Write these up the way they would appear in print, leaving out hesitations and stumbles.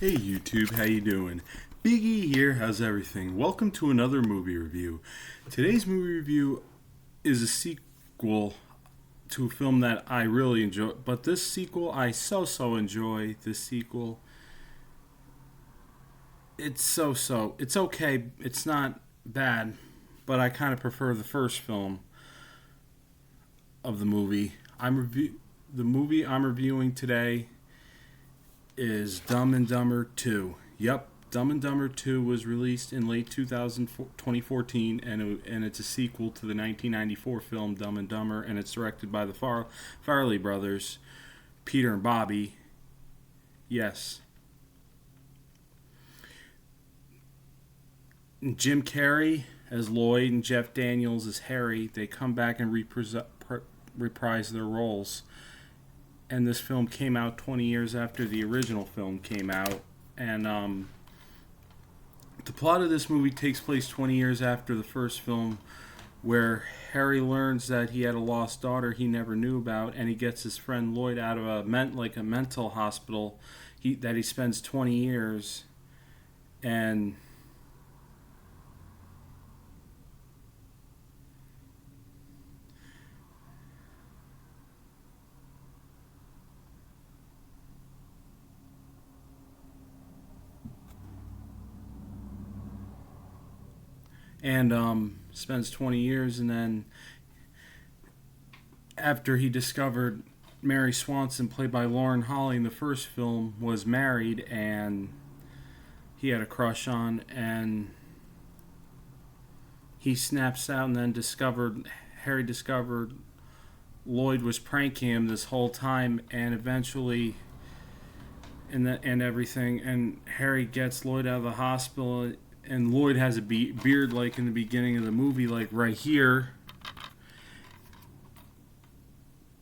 Hey YouTube, how you doing? Biggie here, how's everything? Welcome to another movie review. Today's movie review is a sequel to a film that I really enjoy, but this sequel I so enjoy. This sequel, it's so. It's okay, it's not bad, but I kind of prefer the first film of the movie. The movie I'm reviewing today is Dumb and Dumber 2. Yep, Dumb and Dumber 2 was released in late 2014, and it's a sequel to the 1994 film Dumb and Dumber, and it's directed by the Farrelly brothers, Peter and Bobby. Yes. And Jim Carrey as Lloyd and Jeff Daniels as Harry. They come back and reprise their roles. And this film came out 20 years after the original film came out. And the plot of this movie takes place 20 years after the first film, where Harry learns that he had a lost daughter he never knew about, and he gets his friend Lloyd out of a mental hospital that he spends 20 years. And spends 20 years, and then after he discovered Mary Swanson, played by Laurie Holden in the first film, was married and he had a crush on, and he snaps out, and then Harry discovered Lloyd was pranking him this whole time, and eventually and everything, and Harry gets Lloyd out of the hospital, and Lloyd has a beard like in the beginning of the movie, like right here.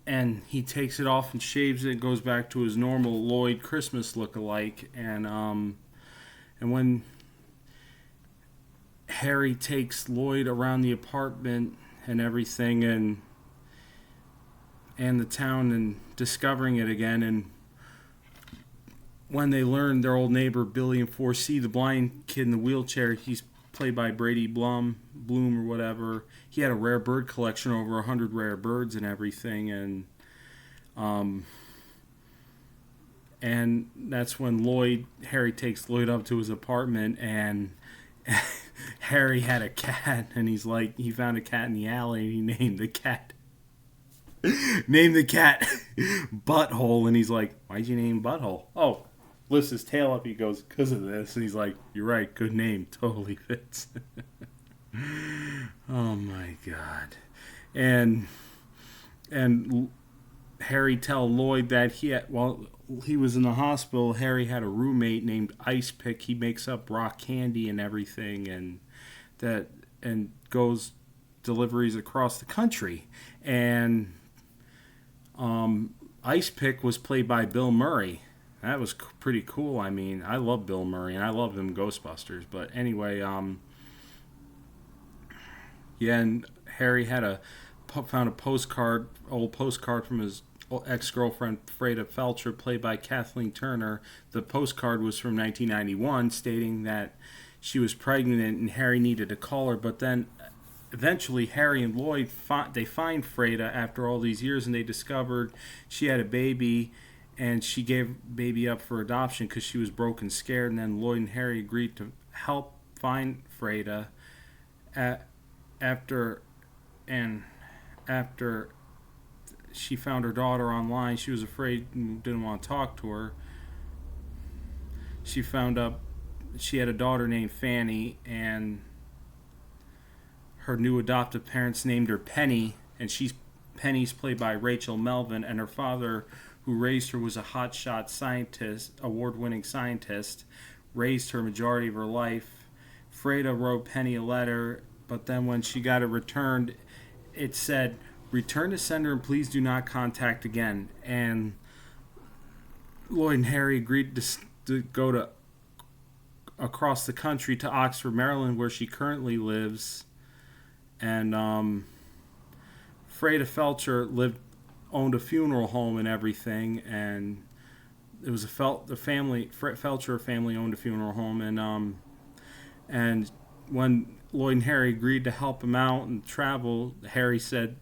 And he takes it off and shaves it, goes back to his normal Lloyd Christmas look-alike. And when Harry takes Lloyd around the apartment and everything, and the town, and discovering it again, and when they learn their old neighbor Billy and 4C, the blind kid in the wheelchair, he's played by Brady Bluhm or whatever. He had a rare bird collection, over 100 rare birds and everything, and that's when Harry takes Lloyd up to his apartment, and Harry had a cat, and he found a cat in the alley, and he named the cat Butthole, and he's like, "Why'd you name Butthole?" "Oh," lifts his tail up, he goes, "Because of this." And he's like, "You're right, good name, totally fits." Oh my god. And Harry tell Lloyd that while he was in the hospital, Harry had a roommate named Ice Pick. He makes up rock candy and everything, and goes deliveries across the country. And Ice Pick was played by Bill Murray. That was pretty cool. I mean, I love Bill Murray, and I love him in Ghostbusters. But anyway, and Harry found a old postcard from his ex-girlfriend Freda Felcher, played by Kathleen Turner. The postcard was from 1991, stating that she was pregnant and Harry needed to call her. But then eventually Harry and Lloyd find Freda after all these years, and they discovered she had a baby, and she gave baby up for adoption because she was broke and scared. And then Lloyd and Harry agreed to help find Freda after she found her daughter online. She was afraid and didn't want to talk to her. She found out she had a daughter named Fanny, and her new adoptive parents named her Penny, and Penny's played by Rachel Melvin, and her father, who raised her, was a hotshot scientist, award-winning scientist, raised her majority of her life. Freda wrote Penny a letter, but then when she got it returned, it said, "Return to sender and please do not contact again." And Lloyd and Harry agreed to go across the country to Oxford, Maryland, where she currently lives. And Freda Felcher owned a funeral home and everything, and it was the family, Felcher family owned a funeral home, and when Lloyd and Harry agreed to help him out and travel, Harry said,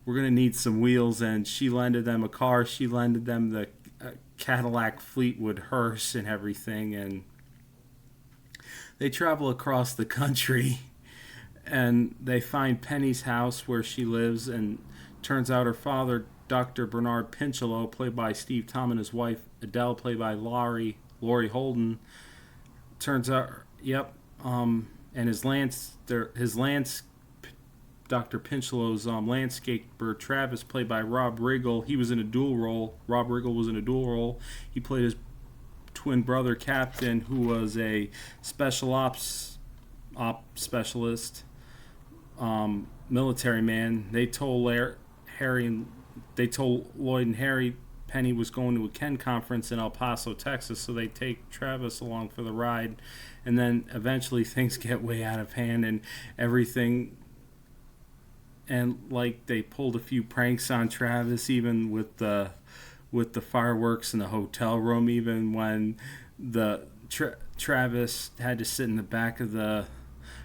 "We're gonna need some wheels," and she lended them a car. She lended them the Cadillac Fleetwood hearse and everything, and they travel across the country, and they find Penny's house where she lives, and turns out her father, Dr. Bernard Pinchelo, played by Steve Tom, and his wife Adele, played by Laurie Holden. Turns out, yep, and Dr. Pinchelo's landscaper Travis, played by Rob Riggle, he was in a dual role. Rob Riggle was in a dual role. He played his twin brother Captain, who was a special ops specialist, military man. They told Lloyd and Harry Penny was going to a Ken conference in El Paso, Texas, so they take Travis along for the ride, and then eventually things get way out of hand and everything. And like they pulled a few pranks on Travis, even with the fireworks in the hotel room. Even when Travis had to sit in the back of the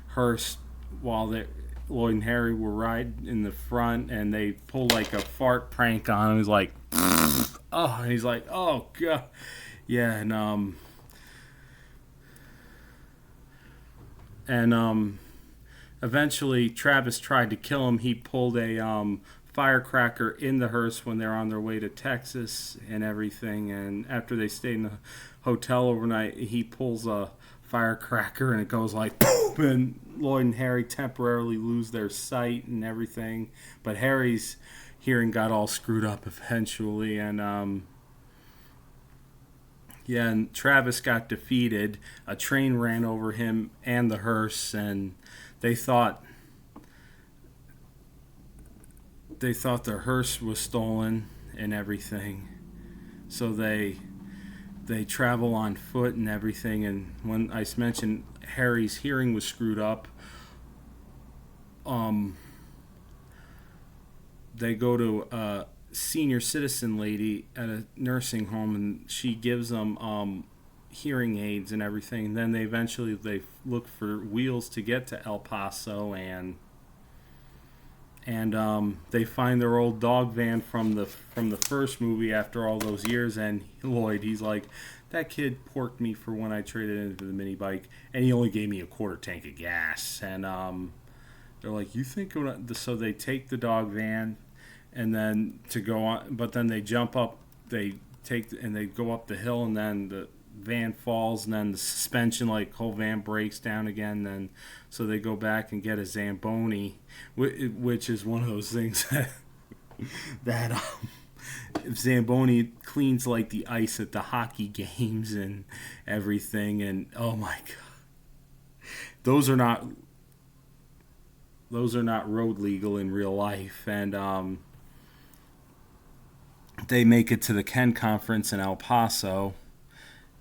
hearse while Lloyd and Harry were riding in the front, and they pulled like a fart prank on him. He was like, "Oh," and he's like, "Oh God, yeah," and eventually, Travis tried to kill him. He pulled a firecracker in the hearse when they're on their way to Texas and everything. And after they stayed in the hotel overnight, he pulls a firecracker and it goes like boom, and Lloyd and Harry temporarily lose their sight and everything. But Harry's hearing got all screwed up eventually, and yeah, and Travis got defeated. A train ran over him and the hearse, and they thought their hearse was stolen and everything. So they travel on foot and everything. And when I mentioned Harry's hearing was screwed up, they go to a senior citizen lady at a nursing home, and she gives them hearing aids and everything. And then they look for wheels to get to El Paso, and they find their old dog van from the first movie after all those years. And Lloyd, he's like, "That kid porked me for when I traded into the mini bike, and he only gave me a quarter tank of gas." And they're like, "You think?" So they take the dog van, and then to go on, but then they jump up. They go up the hill, and then the van falls, and then the suspension, like, whole van breaks down again. Then so they go back and get a Zamboni, which is one of those things that Zamboni cleans like the ice at the hockey games and everything. And oh my God, those are not road legal in real life. And they make it to the Ken conference in El Paso,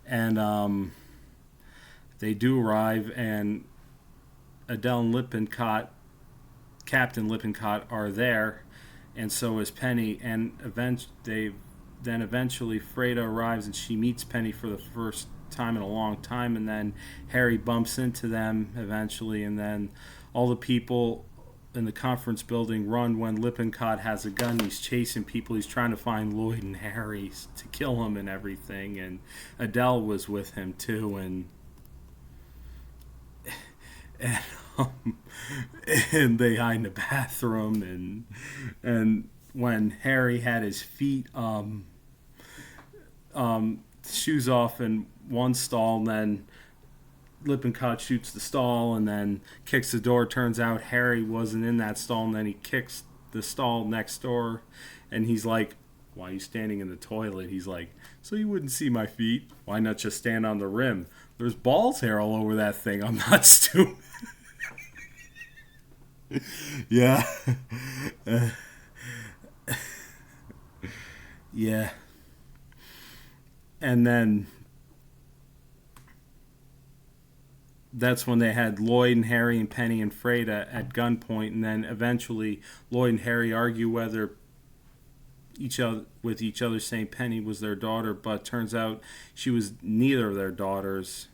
and they do arrive, and Adele and Captain Lippincott are there, and so is Penny. And eventually Freda arrives, and she meets Penny for the first time in a long time, and then Harry bumps into them eventually, and then all the people in the conference building run when Lippincott has a gun. He's chasing people. He's trying to find Lloyd and Harry to kill him and everything. And Adele was with him too. And they hide in the bathroom. And when Harry had his feet shoes off in one stall, and then Lippincott shoots the stall and then kicks the door. Turns out Harry wasn't in that stall, and then he kicks the stall next door, and he's like, "Why are you standing in the toilet?" He's like, "So you wouldn't see my feet. Why not just stand on the rim? There's balls hair all over that thing. I'm not stupid." Yeah. Yeah. And then that's when they had Lloyd and Harry and Penny and Freda at gunpoint, and then eventually Lloyd and Harry argue whether each other, saying Penny was their daughter, but turns out she was neither of their daughters.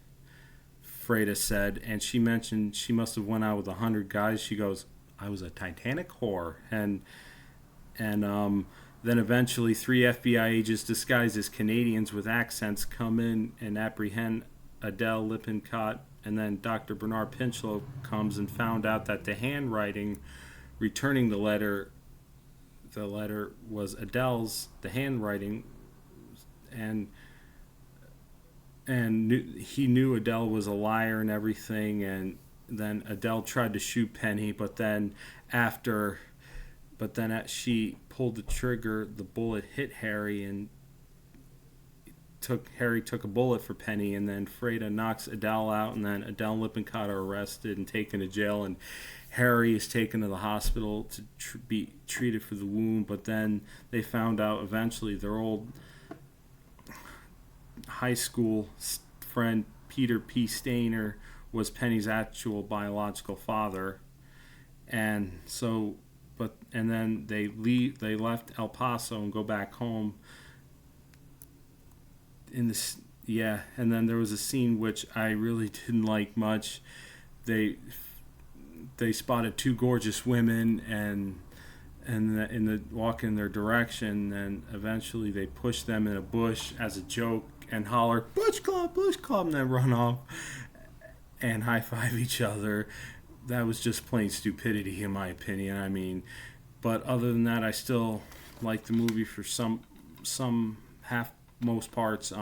Freda said, and she mentioned she must have went out with 100 guys. She goes, "I was a Titanic whore," and then eventually 3 FBI agents disguised as Canadians with accents come in and apprehend Adele Lippincott, and then Dr. Bernard Pinchlow comes and found out that the handwriting returning the letter was Adele's, the handwriting, and he knew Adele was a liar and everything, and then Adele tried to shoot Penny, but then as she pulled the trigger, the bullet hit Harry, and Harry took a bullet for Penny, and then Freda knocks Adele out, and then Adele and Lippincott are arrested and taken to jail, and Harry is taken to the hospital to be treated for the wound, but then they found out eventually their old high school friend Peter P. Stainer was Penny's actual biological father, and then they left El Paso and go back home. And then there was a scene which I really didn't like much. They spotted 2 gorgeous women and walk in their direction, and eventually they push them in a bush as a joke and holler Bush Club, and then run off and high five each other. That was just plain stupidity in my opinion. I mean, but other than that, I still like the movie for most parts,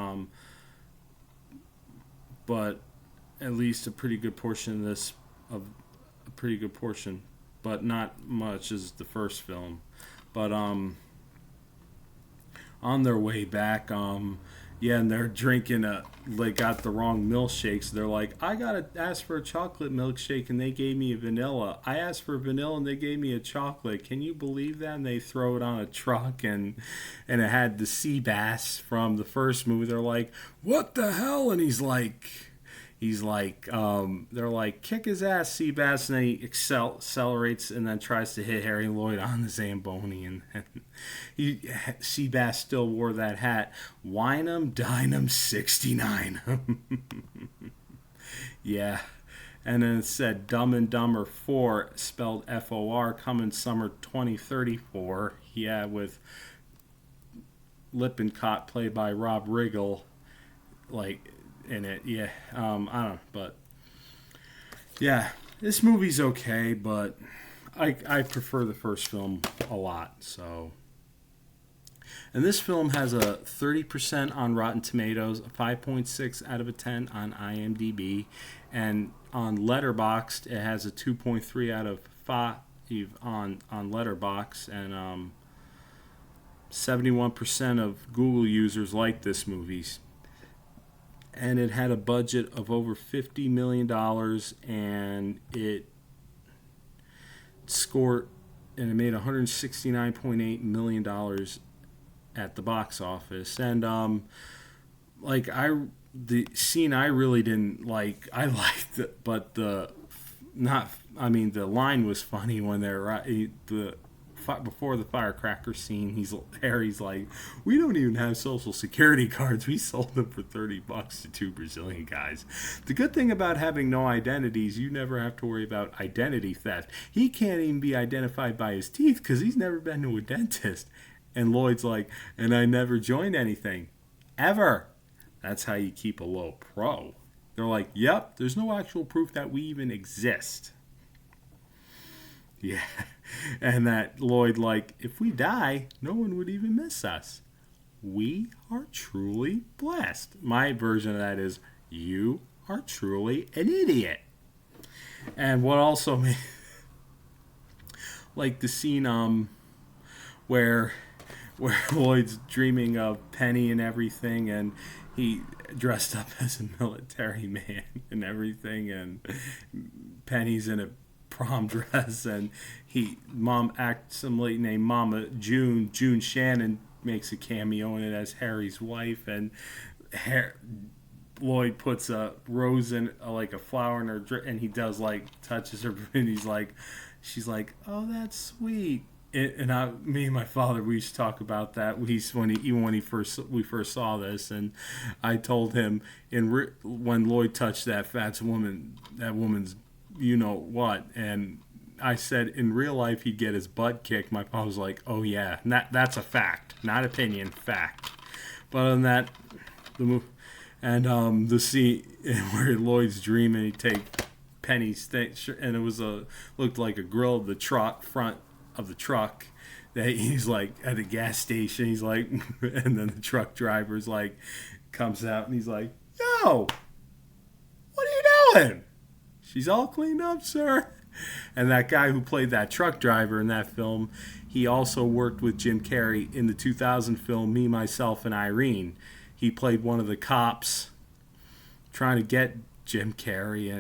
but at least a pretty good portion, but not much as the first film. But on their way back, and they're drinking they got the wrong milkshakes. They're like, I gotta ask for a chocolate milkshake and they gave me a vanilla. I asked for vanilla and they gave me a chocolate. Can you believe that? And they throw it on a truck, and it had the sea bass from the first movie. They're like, what the hell? And he's like, they're like, kick his ass, Seabass, and then he accelerates and then tries to hit Harry Lloyd on the Zamboni, and Seabass still wore that hat. Wine 'em, dine 'em, 69. Yeah. And then it said Dumb and Dumber 4, spelled F-O-R, coming summer 2034. Yeah, with Lippincott, played by Rob Riggle, in it. Yeah, I don't know, but yeah, this movie's okay, but I prefer the first film a lot. So, and this film has a 30% on Rotten Tomatoes, a 5.6 out of 10 on IMDb, and on Letterboxd it has a 2.3 out of 5 on Letterboxd, and 71% of Google users like this movie. And it had a budget of over $50 million, and it made $169.8 million at the box office. And the scene I really didn't like. I liked it, but the line was funny when before the firecracker scene, Harry's like, we don't even have social security cards. We sold them for $30 to 2 Brazilian guys. The good thing about having no identities, you never have to worry about identity theft. He can't even be identified by his teeth because he's never been to a dentist. And Lloyd's like, and I never joined anything. Ever. That's how you keep a low pro. They're like, yep, there's no actual proof that we even exist. Yeah. And that Lloyd, if we die, no one would even miss us. We are truly blessed. My version of that is, you are truly an idiot. And what also made, the scene where Lloyd's dreaming of Penny and everything, and he dressed up as a military man and everything, and Penny's in a prom dress, and some lady named Mama June Shannon makes a cameo in it as Harry's wife, and Lloyd puts a rose in a flower in her dress, and he does touches her, and she's like, oh, that's sweet. me and my father, we used to talk about that. When we first saw this, and I told him when Lloyd touched that woman's, you know what, and I said in real life he'd get his butt kicked. My pa was like, "Oh yeah, that's a fact, not opinion, fact." But on that, the scene where Lloyd's dreaming, he take Penny's thing, and it was looked like a grill of the front of the truck. That he's like at a gas station. He's like, and then the truck driver's like comes out and he's like, "Yo, what are you doing?" "She's all cleaned up, sir." And that guy who played that truck driver in that film, he also worked with Jim Carrey in the 2000 film Me, Myself, and Irene. He played one of the cops trying to get Jim Carrey,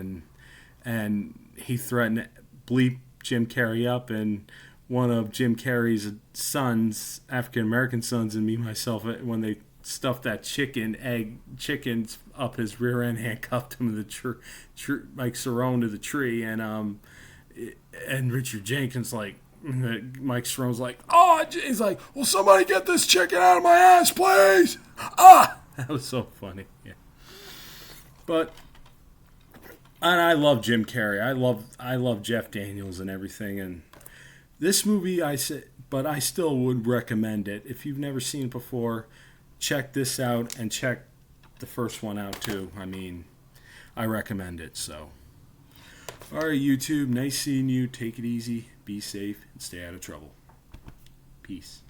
and he threatened to bleep Jim Carrey up, and one of Jim Carrey's sons, African American sons, and Me, Myself, when they stuffed that chickens up his rear end, handcuffed him to the Mike Cerrone to the tree, and Richard Jenkins Mike Cerrone's like, "Oh," he's like, "Will somebody get this chicken out of my ass, please?" Ah, that was so funny. Yeah, and I love Jim Carrey. I love Jeff Daniels and everything, and this movie I still would recommend it. If you've never seen it before, check this out and check the first one out too. I mean, I recommend it. So, all right, YouTube, nice seeing you. Take it easy, be safe, and stay out of trouble. Peace.